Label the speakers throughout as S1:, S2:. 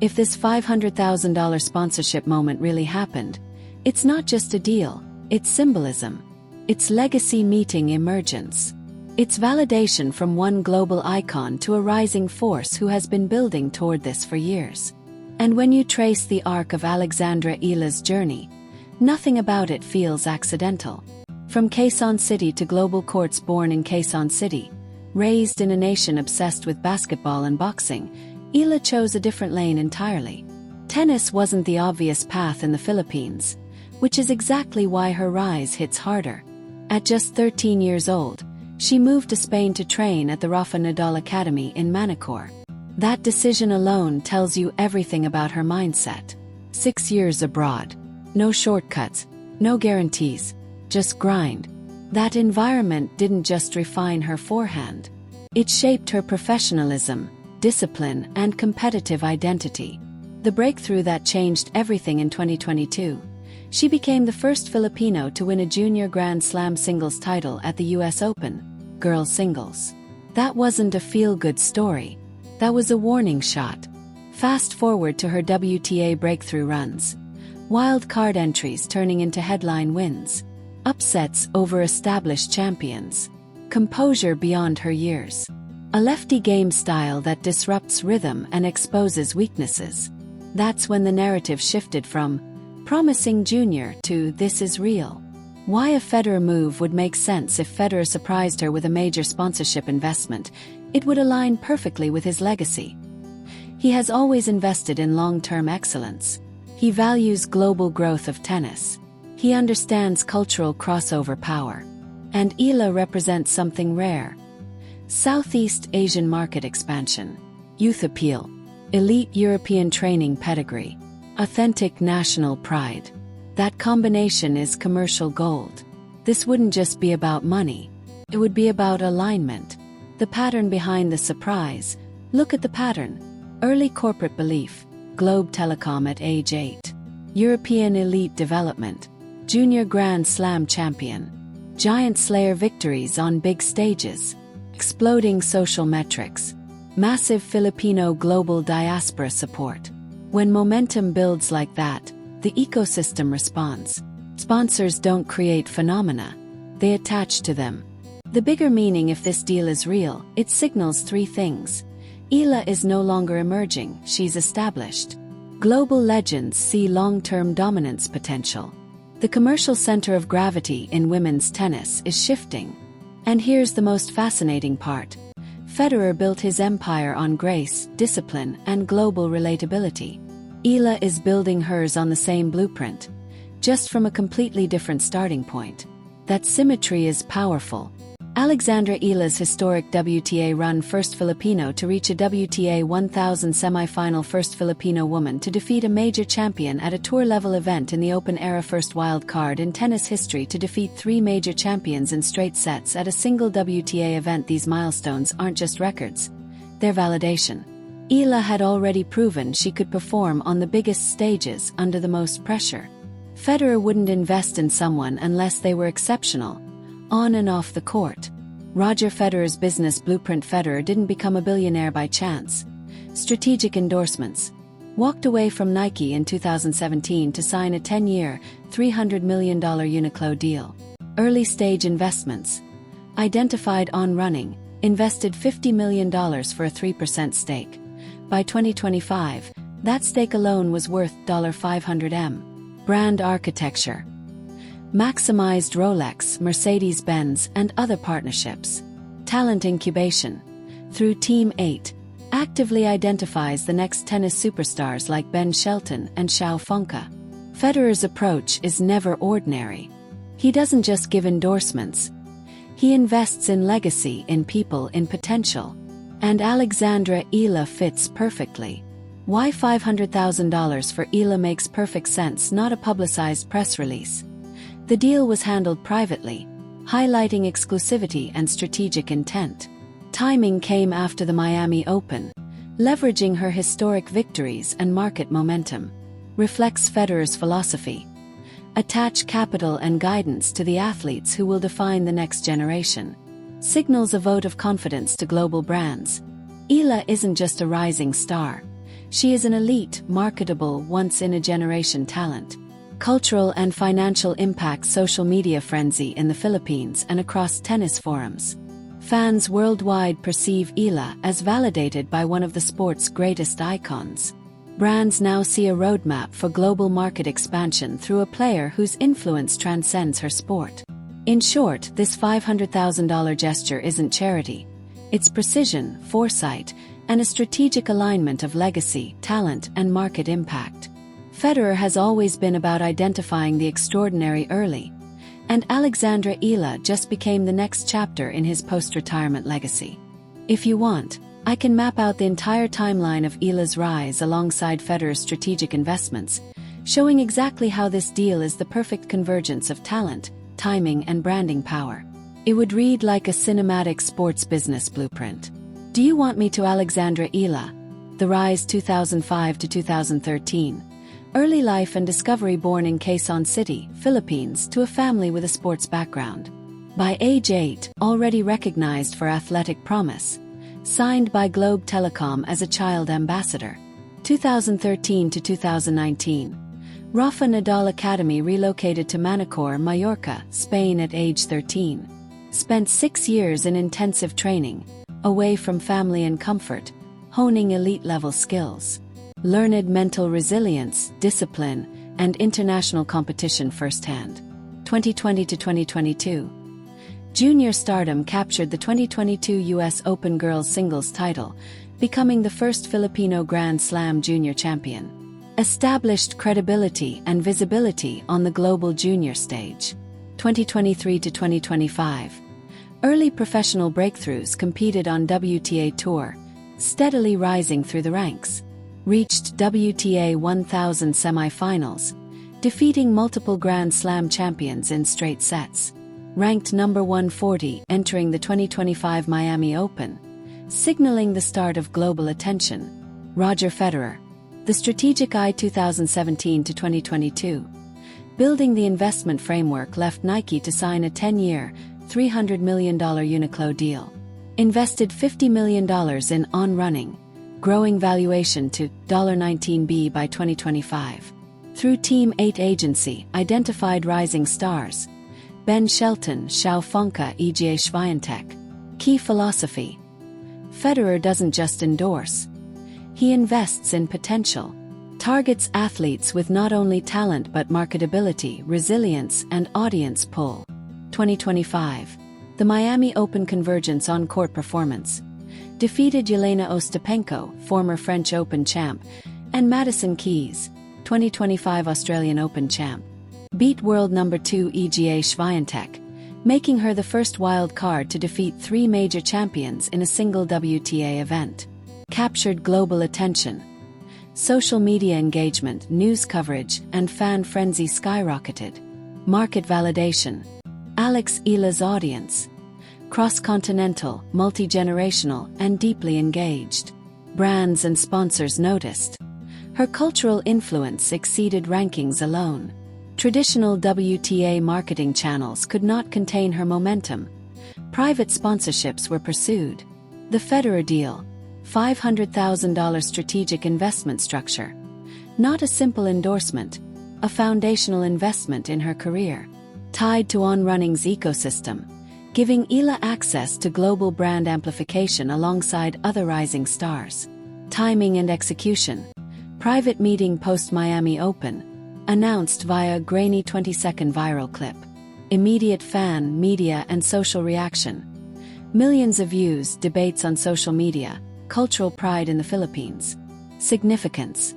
S1: If this $500,000 sponsorship moment really happened, it's not just a deal, it's symbolism. It's legacy meeting emergence. It's validation from one global icon to a rising force who has been building toward this for years. And when you trace the arc of Alexandra Eala's journey, nothing about it feels accidental. From Quezon City to global courts, born in Quezon City, raised in a nation obsessed with basketball and boxing, Eala chose a different lane entirely. Tennis wasn't the obvious path in the Philippines, which is exactly why her rise hits harder. At just 13 years old, she moved to Spain to train at the Rafa Nadal Academy in Manacor. That decision alone tells you everything about her mindset. 6 years abroad. No shortcuts, no guarantees, just grind. That environment didn't just refine her forehand. It shaped her professionalism, discipline, and competitive identity. The breakthrough that changed everything in 2022. She became the first Filipino to win a junior Grand Slam singles title at the US Open, girls singles. That wasn't a feel-good story. That was a warning shot. Fast forward to her WTA breakthrough runs. Wild card entries turning into headline wins. Upsets over established champions. Composure beyond her years. A lefty game style that disrupts rhythm and exposes weaknesses. That's when the narrative shifted from promising junior to this is real. Why a Federer move would make sense if Federer surprised her with a major sponsorship investment. It would align perfectly with his legacy. He has always invested in long-term excellence. He values global growth of tennis. He understands cultural crossover power. And Eala represents something rare. Southeast Asian market expansion. Youth appeal. Elite European training pedigree. Authentic national pride. That combination is commercial gold. This wouldn't just be about money. It would be about alignment. The pattern behind the surprise. Look at the pattern. Early corporate belief. Globe Telecom at age 8. European elite development. Junior Grand Slam champion. Giant Slayer victories on big stages. Exploding social metrics. Massive Filipino global diaspora support. When momentum builds like that, the ecosystem responds. Sponsors don't create phenomena. They attach to them. The bigger meaning, if this deal is real, it signals 3 things. Eala is no longer emerging, she's established. Global legends see long-term dominance potential. The commercial center of gravity in women's tennis is shifting. And here's the most fascinating part. Federer built his empire on grace, discipline, and global relatability. Eala is building hers on the same blueprint, just from a completely different starting point. That symmetry is powerful. Alexandra Eala's historic WTA run, first Filipino to reach a WTA 1000 semifinal, first Filipino woman to defeat a major champion at a tour-level event in the Open-era, first wild card in tennis history to defeat 3 major champions in straight sets at a single WTA event. These milestones aren't just records, they're validation. Eala had already proven she could perform on the biggest stages under the most pressure. Federer wouldn't invest in someone unless they were exceptional, on and off the court. Roger Federer's business blueprint. Federer didn't become a billionaire by chance. Strategic endorsements. Walked away from Nike in 2017 to sign a 10-year, $300 million Uniqlo deal. Early-stage investments. Identified On Running, invested $50 million for a 3% stake. By 2025, that stake alone was worth $500 million. Brand architecture. Maximized Rolex, Mercedes-Benz, and other partnerships. Talent incubation. Through Team 8, actively identifies the next tennis superstars like Ben Shelton and Xiao Fengke. Federer's approach is never ordinary. He doesn't just give endorsements. He invests in legacy, in people, in potential. And Alexandra Eala fits perfectly. Why $500,000 for Eala makes perfect sense, not a publicized press release. The deal was handled privately, highlighting exclusivity and strategic intent. Timing came after the Miami Open, leveraging her historic victories and market momentum. Reflects Federer's philosophy. Attach capital and guidance to the athletes who will define the next generation. Signals a vote of confidence to global brands. Eala isn't just a rising star. She is an elite, marketable, once-in-a-generation talent. Cultural and financial impact. Social media frenzy in the Philippines and across tennis forums. Fans worldwide perceive Eala as validated by one of the sport's greatest icons. Brands now see a roadmap for global market expansion through a player whose influence transcends her sport. In short, this $500,000 gesture isn't charity. It's precision, foresight, and a strategic alignment of legacy, talent, and market impact. Federer has always been about identifying the extraordinary early, and Alexandra Eala just became the next chapter in his post-retirement legacy. If you want, I can map out the entire timeline of Eala's rise alongside Federer's strategic investments, showing exactly how this deal is the perfect convergence of talent, timing, and branding power. It would read like a cinematic sports business blueprint. Do you want me to? Alexandra Eala, The Rise 2005 to 2013. Early life and discovery. Born in Quezon City, Philippines, to a family with a sports background. By age 8, already recognized for athletic promise. Signed by Globe Telecom as a child ambassador. 2013 to 2019. Rafa Nadal Academy. Relocated to Manacor, Mallorca, Spain at age 13. Spent 6 years in intensive training, away from family and comfort, honing elite-level skills. Learned mental resilience, discipline, and international competition firsthand. 2020 to 2022. Junior stardom. Captured the 2022 U.S. Open girls singles title, becoming the first Filipino Grand Slam junior champion. Established credibility and visibility on the global junior stage. 2023 to 2025. Early professional breakthroughs. Competed on WTA Tour, steadily rising through the ranks. Reached WTA 1000 semifinals, defeating multiple Grand Slam champions in straight sets. Ranked number 140 entering the 2025 Miami Open, signaling the start of global attention. Roger Federer. The strategic eye. 2017 to 2022. Building the investment framework left Nike to sign a 10-year, $300 million Uniqlo deal. Invested $50 million in On Running, growing valuation to $19 billion by 2025. Through Team 8 agency, identified rising stars. Ben Shelton, Xiao Fengke, EGA Swiatek. Key philosophy. Federer doesn't just endorse. He invests in potential. Targets athletes with not only talent but marketability, resilience, and audience pull. 2025. The Miami Open convergence on court performance. Defeated Yelena Ostapenko, former French Open champ, and Madison Keys, 2025 Australian Open champ. Beat world number 2 EGA Swiatek, making her the first wild card to defeat 3 major champions in a single WTA event. Captured global attention. Social media engagement, news coverage, and fan frenzy skyrocketed. Market validation. Alex Eala's audience. Cross-continental, multi-generational, and deeply engaged. Brands and sponsors noticed. Her cultural influence exceeded rankings alone. Traditional WTA marketing channels could not contain her momentum. Private sponsorships were pursued. The Federer deal. $500,000 strategic investment structure. Not a simple endorsement, a foundational investment in her career. Tied to On Running's ecosystem, giving Eala access to global brand amplification alongside other rising stars. Timing and execution. Private meeting post-Miami Open, announced via grainy 20-second viral clip. Immediate fan, media, and social reaction. Millions of views, debates on social media, cultural pride in the Philippines. Significance.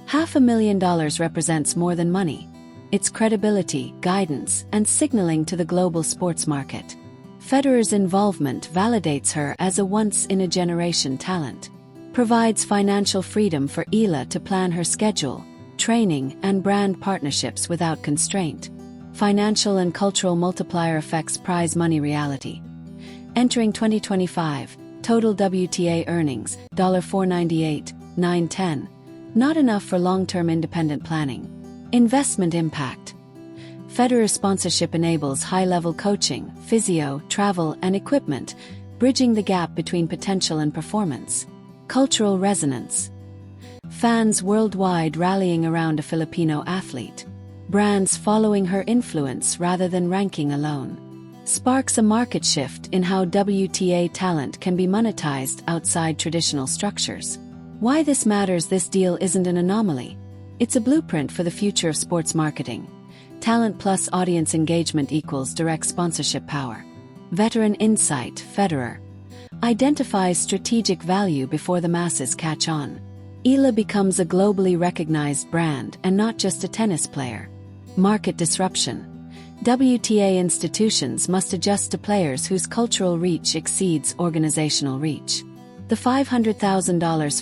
S1: $500,000 represents more than money. It's credibility, guidance, and signaling to the global sports market. Federer's involvement validates her as a once-in-a-generation talent. Provides financial freedom for Eala to plan her schedule, training, and brand partnerships without constraint. Financial and cultural multiplier effects. Prize money reality. Entering 2025, total WTA earnings, $498, $910. Not enough for long-term independent planning. Investment impact. Federer sponsorship enables high-level coaching, physio, travel, and equipment, bridging the gap between potential and performance. Cultural resonance. Fans worldwide rallying around a Filipino athlete. Brands following her influence rather than ranking alone. Sparks a market shift in how WTA talent can be monetized outside traditional structures. Why this matters: this deal isn't an anomaly. It's a blueprint for the future of sports marketing. Talent plus audience engagement equals direct sponsorship power. Veteran insight: Federer identifies strategic value before the masses catch on. Eala becomes a globally recognized brand and not just a tennis player. Market disruption: WTA institutions must adjust to players whose cultural reach exceeds organizational reach. The $500,000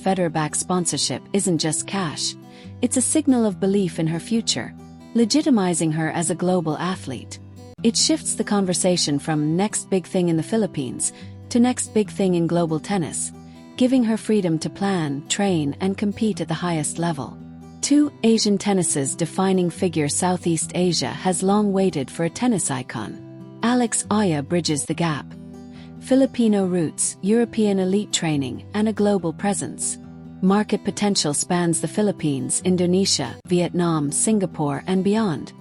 S1: Federer-backed sponsorship isn't just cash. It's a signal of belief in her future, legitimizing her as a global athlete. It shifts the conversation from next big thing in the Philippines to next big thing in global tennis, giving her freedom to plan, train, and compete at the highest level. 2. Asian tennis's defining figure: Southeast Asia has long waited for a tennis icon. Alexandra Eala bridges the gap. Filipino roots, European elite training, and a global presence. Market potential spans the Philippines, Indonesia, Vietnam, Singapore, and beyond.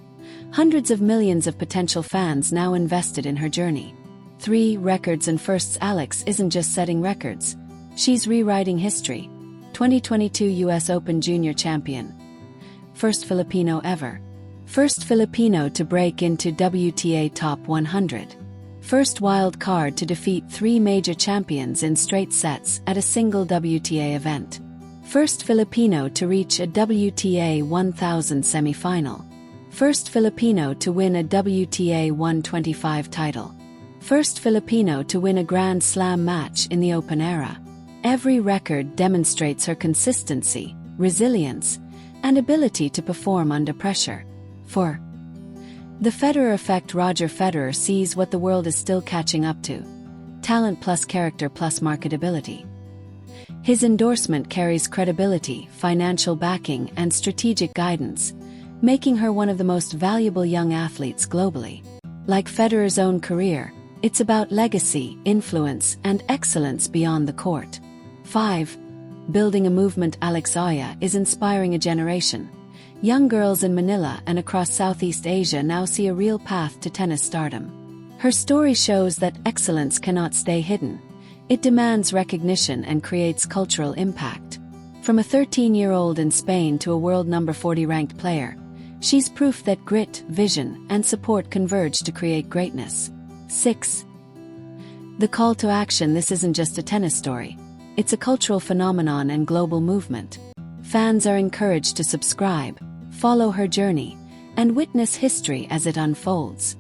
S1: Hundreds of millions of potential fans now invested in her journey. 3. Records and firsts: Alex isn't just setting records. She's rewriting history. 2022 US Open Junior Champion. First Filipino ever. First Filipino to break into WTA Top 100. First wild card to defeat 3 major champions in straight sets at a single WTA event. First Filipino to reach a WTA 1000 semi-final. First Filipino to win a WTA 125 title. First Filipino to win a Grand Slam match in the Open era. Every record demonstrates her consistency, resilience, and ability to perform under pressure. 4. The Federer effect: Roger Federer sees what the world is still catching up to. Talent plus character plus marketability. His endorsement carries credibility, financial backing, and strategic guidance, making her one of the most valuable young athletes globally. Like Federer's own career, it's about legacy, influence, and excellence beyond the court. 5. Building a movement: Alexandra Eala is inspiring a generation. Young girls in Manila and across Southeast Asia now see a real path to tennis stardom. Her story shows that excellence cannot stay hidden. It demands recognition and creates cultural impact. From a 13-year-old in Spain to a world number 40 ranked player, she's proof that grit, vision, and support converge to create greatness. 6. The call to action: this isn't just a tennis story. It's a cultural phenomenon and global movement. Fans are encouraged to subscribe, follow her journey, and witness history as it unfolds.